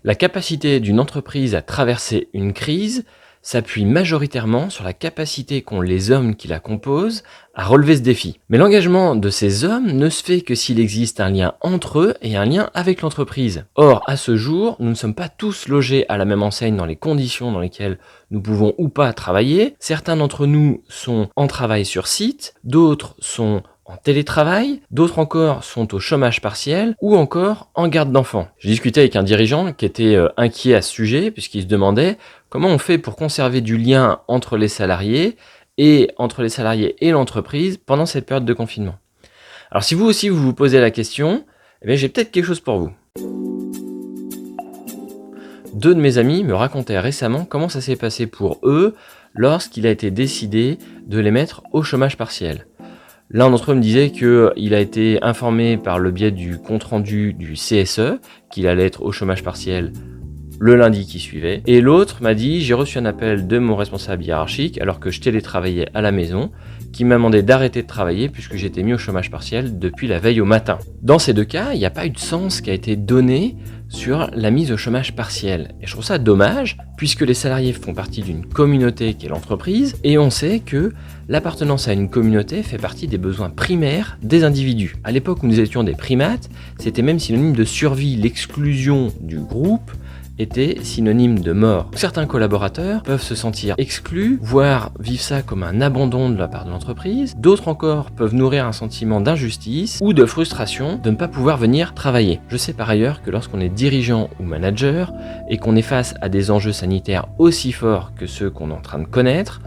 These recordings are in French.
La capacité d'une entreprise à traverser une crise s'appuie majoritairement sur la capacité qu'ont les hommes qui la composent à relever ce défi. Mais l'engagement de ces hommes ne se fait que s'il existe un lien entre eux et un lien avec l'entreprise. Or, à ce jour, nous ne sommes pas tous logés à la même enseigne dans les conditions dans lesquelles nous pouvons ou pas travailler. Certains d'entre nous sont en travail sur site, d'autres sont en télétravail, d'autres encore sont au chômage partiel ou encore en garde d'enfants. J'ai discuté avec un dirigeant qui était inquiet à ce sujet puisqu'il se demandait comment on fait pour conserver du lien entre les salariés et l'entreprise pendant cette période de confinement. Alors si vous aussi vous vous posez la question, j'ai peut-être quelque chose pour vous. 2 de mes amis me racontaient récemment comment ça s'est passé pour eux lorsqu'il a été décidé de les mettre au chômage partiel. L'un d'entre eux me disait qu'il a été informé par le biais du compte-rendu du CSE qu'il allait être au chômage partiel le lundi qui suivait. Et l'autre m'a dit « J'ai reçu un appel de mon responsable hiérarchique alors que je télétravaillais à la maison qui m'a demandé d'arrêter de travailler puisque j'étais mis au chômage partiel depuis la veille au matin. » Dans ces 2 cas, il n'y a pas eu de sens qui a été donné sur la mise au chômage partiel. Et je trouve ça dommage, puisque les salariés font partie d'une communauté qui est l'entreprise, et on sait que l'appartenance à une communauté fait partie des besoins primaires des individus. À l'époque où nous étions des primates, c'était même synonyme de survie. L'exclusion du groupe était synonyme de mort. Certains collaborateurs peuvent se sentir exclus, voire vivre ça comme un abandon de la part de l'entreprise. D'autres encore peuvent nourrir un sentiment d'injustice ou de frustration de ne pas pouvoir venir travailler. Je sais par ailleurs que lorsqu'on est dirigeant ou manager et qu'on est face à des enjeux sanitaires aussi forts que ceux qu'on est en train de connaître,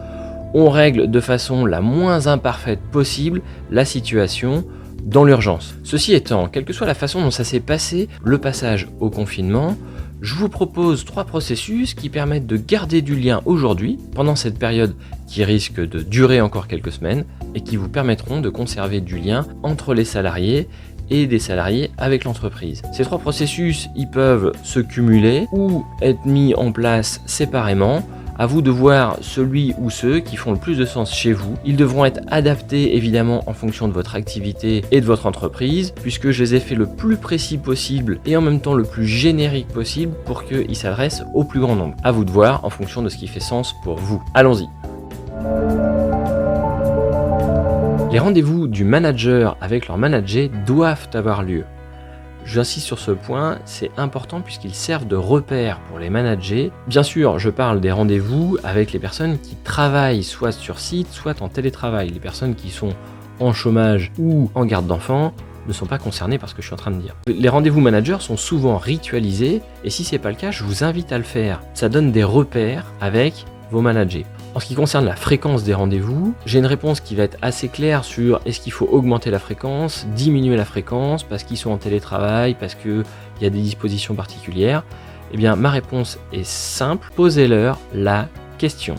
on règle de façon la moins imparfaite possible la situation dans l'urgence. Ceci étant, quelle que soit la façon dont ça s'est passé, le passage au confinement, je vous propose 3 processus qui permettent de garder du lien aujourd'hui, pendant cette période qui risque de durer encore quelques semaines, et qui vous permettront de conserver du lien entre les salariés et des salariés avec l'entreprise. Ces 3 processus, ils peuvent se cumuler ou être mis en place séparément. À vous de voir celui ou ceux qui font le plus de sens chez vous. Ils devront être adaptés évidemment en fonction de votre activité et de votre entreprise, puisque je les ai fait le plus précis possible et en même temps le plus générique possible pour qu'ils s'adressent au plus grand nombre. À vous de voir en fonction de ce qui fait sens pour vous. Allons-y. Les rendez-vous du manager avec leur manager doivent avoir lieu. J'insiste sur ce point, c'est important puisqu'ils servent de repère pour les managers. Bien sûr, je parle des rendez-vous avec les personnes qui travaillent soit sur site, soit en télétravail. Les personnes qui sont en chômage ou en garde d'enfants ne sont pas concernées par ce que je suis en train de dire. Les rendez-vous managers sont souvent ritualisés et si c'est pas le cas, je vous invite à le faire. Ça donne des repères avec vos managers. En ce qui concerne la fréquence des rendez-vous, j'ai une réponse qui va être assez claire sur est-ce qu'il faut augmenter la fréquence, diminuer la fréquence, parce qu'ils sont en télétravail, parce qu'il y a des dispositions particulières. Eh bien, ma réponse est simple, posez-leur la question.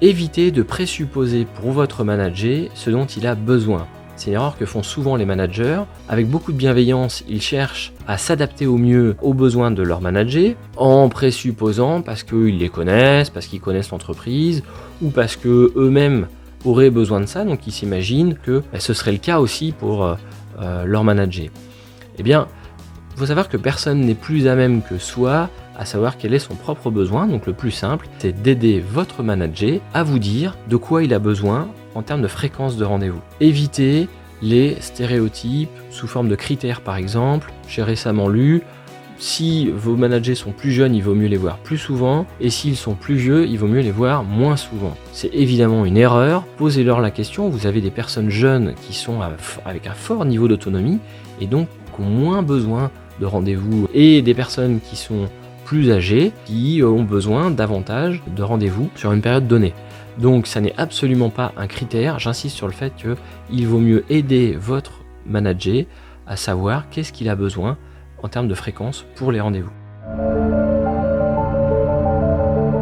Évitez de présupposer pour votre manager ce dont il a besoin. C'est une erreur que font souvent les managers. Avec beaucoup de bienveillance, ils cherchent à s'adapter au mieux aux besoins de leur manager en présupposant parce qu'ils les connaissent, parce qu'ils connaissent l'entreprise ou parce qu'eux-mêmes auraient besoin de ça. Donc ils s'imaginent que ce serait le cas aussi pour leur manager. Eh bien, il faut savoir que personne n'est plus à même que soi à savoir quel est son propre besoin. Donc le plus simple, c'est d'aider votre manager à vous dire de quoi il a besoin en termes de fréquence de rendez-vous. Évitez les stéréotypes sous forme de critères par exemple. J'ai récemment lu, si vos managers sont plus jeunes, il vaut mieux les voir plus souvent, et s'ils sont plus vieux, il vaut mieux les voir moins souvent. C'est évidemment une erreur, posez-leur la question, vous avez des personnes jeunes qui sont avec un fort niveau d'autonomie, et donc qui ont moins besoin de rendez-vous, et des personnes qui sont plus âgées, qui ont besoin davantage de rendez-vous sur une période donnée. Donc ça n'est absolument pas un critère, j'insiste sur le fait qu'il vaut mieux aider votre manager à savoir qu'est-ce qu'il a besoin en termes de fréquence pour les rendez-vous.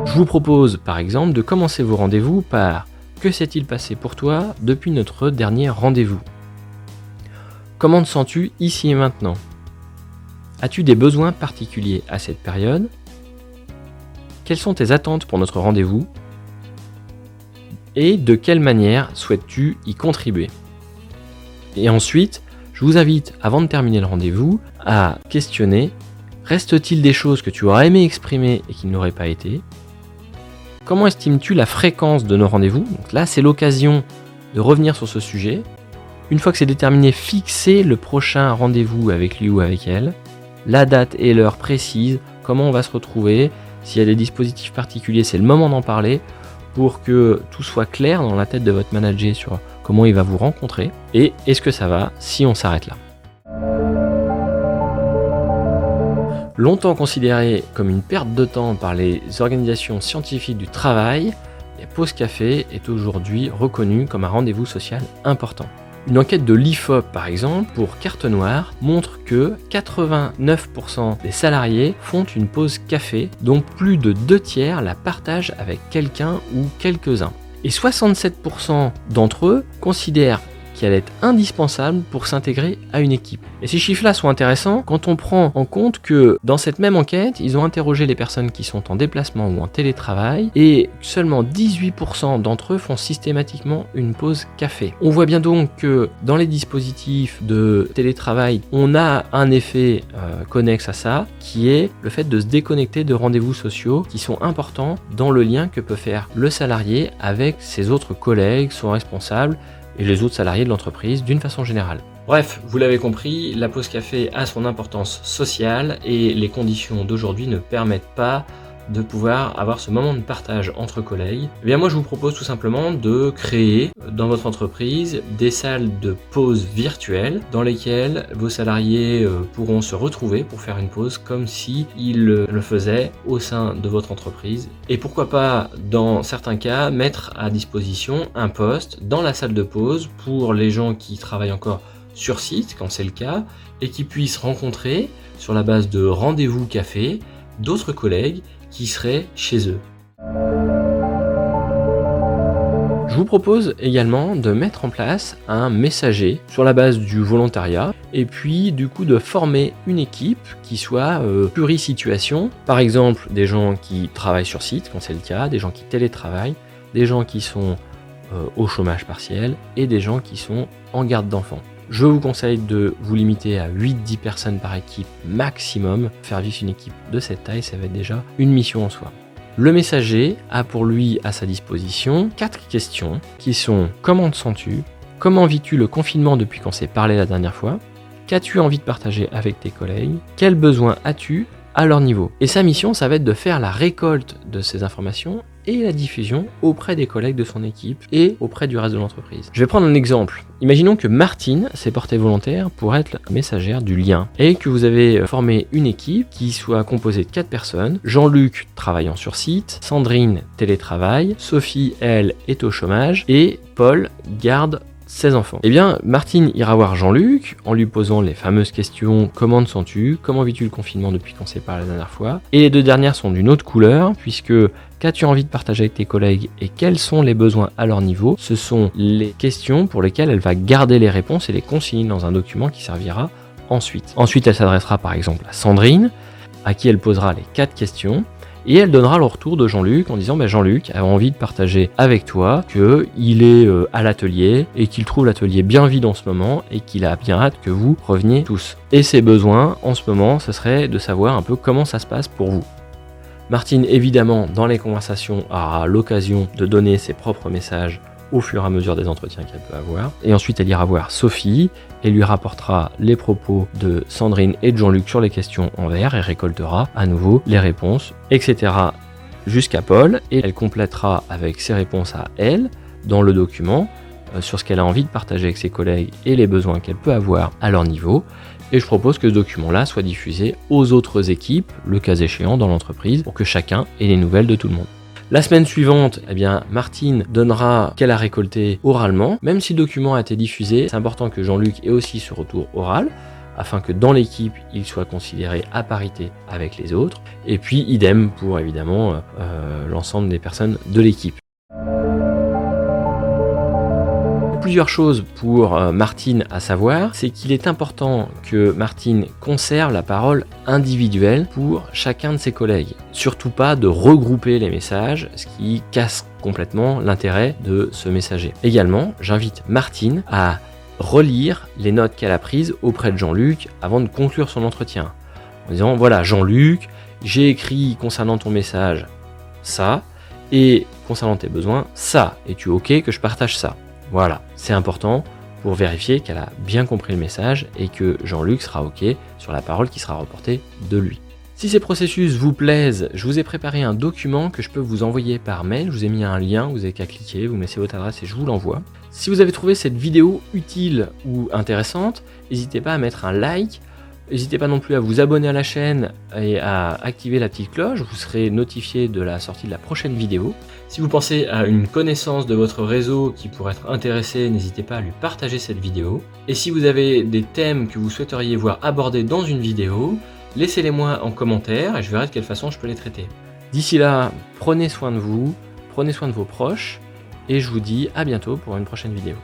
Je vous propose par exemple de commencer vos rendez-vous par « Que s'est-il passé pour toi depuis notre dernier rendez-vous ? Comment te sens-tu ici et maintenant ? As-tu des besoins particuliers à cette période ? Quelles sont tes attentes pour notre rendez-vous ? Et de quelle manière souhaites-tu y contribuer ? Et ensuite, je vous invite, avant de terminer le rendez-vous, à questionner Reste-t-il des choses que tu aurais aimé exprimer et qui n'auraient pas été? Comment estimes-tu la fréquence de nos rendez-vous? Donc là, c'est l'occasion de revenir sur ce sujet. Une fois que c'est déterminé, fixer le prochain rendez-vous avec lui ou avec elle, la date et l'heure précise, comment on va se retrouver, s'il y a des dispositifs particuliers, c'est le moment d'en parler pour que tout soit clair dans la tête de votre manager sur comment il va vous rencontrer et est-ce que ça va si on s'arrête là. Longtemps considéré comme une perte de temps par les organisations scientifiques du travail, la pause café est aujourd'hui reconnue comme un rendez-vous social important. Une enquête de l'IFOP, par exemple, pour Carte Noire, montre que 89% des salariés font une pause café, dont plus de 2/3 la partagent avec quelqu'un ou quelques-uns. Et 67% d'entre eux considèrent qu'elle est indispensable pour s'intégrer à une équipe. Et ces chiffres-là sont intéressants quand on prend en compte que dans cette même enquête, ils ont interrogé les personnes qui sont en déplacement ou en télétravail et seulement 18% d'entre eux font systématiquement une pause café. On voit bien donc que dans les dispositifs de télétravail, on a un effet connexe à ça, qui est le fait de se déconnecter de rendez-vous sociaux qui sont importants dans le lien que peut faire le salarié avec ses autres collègues, son responsable, et les autres salariés de l'entreprise d'une façon générale. Bref, vous l'avez compris, la pause café a son importance sociale et les conditions d'aujourd'hui ne permettent pas de pouvoir avoir ce moment de partage entre collègues. Eh bien moi je vous propose tout simplement de créer dans votre entreprise des salles de pause virtuelles dans lesquelles vos salariés pourront se retrouver pour faire une pause comme si ils le faisaient au sein de votre entreprise. Et pourquoi pas dans certains cas mettre à disposition un poste dans la salle de pause pour les gens qui travaillent encore sur site quand c'est le cas et qui puissent rencontrer sur la base de rendez-vous café d'autres collègues qui seraient chez eux. Je vous propose également de mettre en place un messager sur la base du volontariat et puis du coup de former une équipe qui soit plurisituation. Par exemple, des gens qui travaillent sur site quand c'est le cas, des gens qui télétravaillent, des gens qui sont au chômage partiel et des gens qui sont en garde d'enfants. Je vous conseille de vous limiter à 8-10 personnes par équipe maximum. Faire vivre une équipe de cette taille, ça va être déjà une mission en soi. Le messager a pour lui à sa disposition 4 questions qui sont: comment te sens-tu? Comment vis-tu le confinement depuis qu'on s'est parlé la dernière fois? Qu'as-tu envie de partager avec tes collègues? Quels besoins as-tu à leur niveau? Et sa mission, ça va être de faire la récolte de ces informations et la diffusion auprès des collègues de son équipe et auprès du reste de l'entreprise. Je vais prendre un exemple. Imaginons que Martine s'est portée volontaire pour être messagère du lien et que vous avez formé une équipe qui soit composée de 4 personnes. Jean-Luc travaillant sur site, Sandrine télétravail, Sophie, elle, est au chômage et Paul garde ses enfants. Eh bien, Martine ira voir Jean-Luc en lui posant les fameuses questions: comment te sens-tu? Comment vis-tu le confinement depuis qu'on s'est parlé la dernière fois? Et les 2 dernières sont d'une autre couleur, puisque qu'as-tu envie de partager avec tes collègues et quels sont les besoins à leur niveau? Ce sont les questions pour lesquelles elle va garder les réponses et les consigner dans un document qui servira ensuite. Ensuite, elle s'adressera par exemple à Sandrine, à qui elle posera les 4 questions. Et elle donnera le retour de Jean-Luc en disant: Jean-Luc a envie de partager avec toi qu'il est à l'atelier et qu'il trouve l'atelier bien vide en ce moment et qu'il a bien hâte que vous reveniez tous. Et ses besoins en ce moment, ce serait de savoir un peu comment ça se passe pour vous. Martine, évidemment, dans les conversations, aura l'occasion de donner ses propres messages au fur et à mesure des entretiens qu'elle peut avoir. Et ensuite, elle ira voir Sophie et lui rapportera les propos de Sandrine et de Jean-Luc sur les questions en vert et récoltera à nouveau les réponses, etc. jusqu'à Paul. Et elle complétera avec ses réponses à elle dans le document sur ce qu'elle a envie de partager avec ses collègues et les besoins qu'elle peut avoir à leur niveau. Et je propose que ce document-là soit diffusé aux autres équipes, le cas échéant dans l'entreprise, pour que chacun ait les nouvelles de tout le monde. La semaine suivante, eh bien, Martine donnera qu'elle a récolté oralement. Même si le document a été diffusé, c'est important que Jean-Luc ait aussi ce retour oral, afin que dans l'équipe, il soit considéré à parité avec les autres. Et puis, idem pour évidemment l'ensemble des personnes de l'équipe. Plusieurs choses pour Martine à savoir, c'est qu'il est important que Martine conserve la parole individuelle pour chacun de ses collègues. Surtout pas de regrouper les messages, ce qui casse complètement l'intérêt de ce messager. Également, j'invite Martine à relire les notes qu'elle a prises auprès de Jean-Luc avant de conclure son entretien. en disant voilà Jean-Luc, j'ai écrit concernant ton message ça, et concernant tes besoins ça, es-tu ok que je partage ça? Voilà, c'est important pour vérifier qu'elle a bien compris le message et que Jean-Luc sera ok sur la parole qui sera reportée de lui. Si ces processus vous plaisent, je vous ai préparé un document que je peux vous envoyer par mail. Je vous ai mis un lien, vous n'avez qu'à cliquer, vous mettez votre adresse et je vous l'envoie. Si vous avez trouvé cette vidéo utile ou intéressante, n'hésitez pas à mettre un like. N'hésitez pas non plus à vous abonner à la chaîne et à activer la petite cloche, vous serez notifié de la sortie de la prochaine vidéo. Si vous pensez à une connaissance de votre réseau qui pourrait être intéressée, n'hésitez pas à lui partager cette vidéo. Et si vous avez des thèmes que vous souhaiteriez voir abordés dans une vidéo, laissez-les moi en commentaire et je verrai de quelle façon je peux les traiter. D'ici là, prenez soin de vous, prenez soin de vos proches et je vous dis à bientôt pour une prochaine vidéo.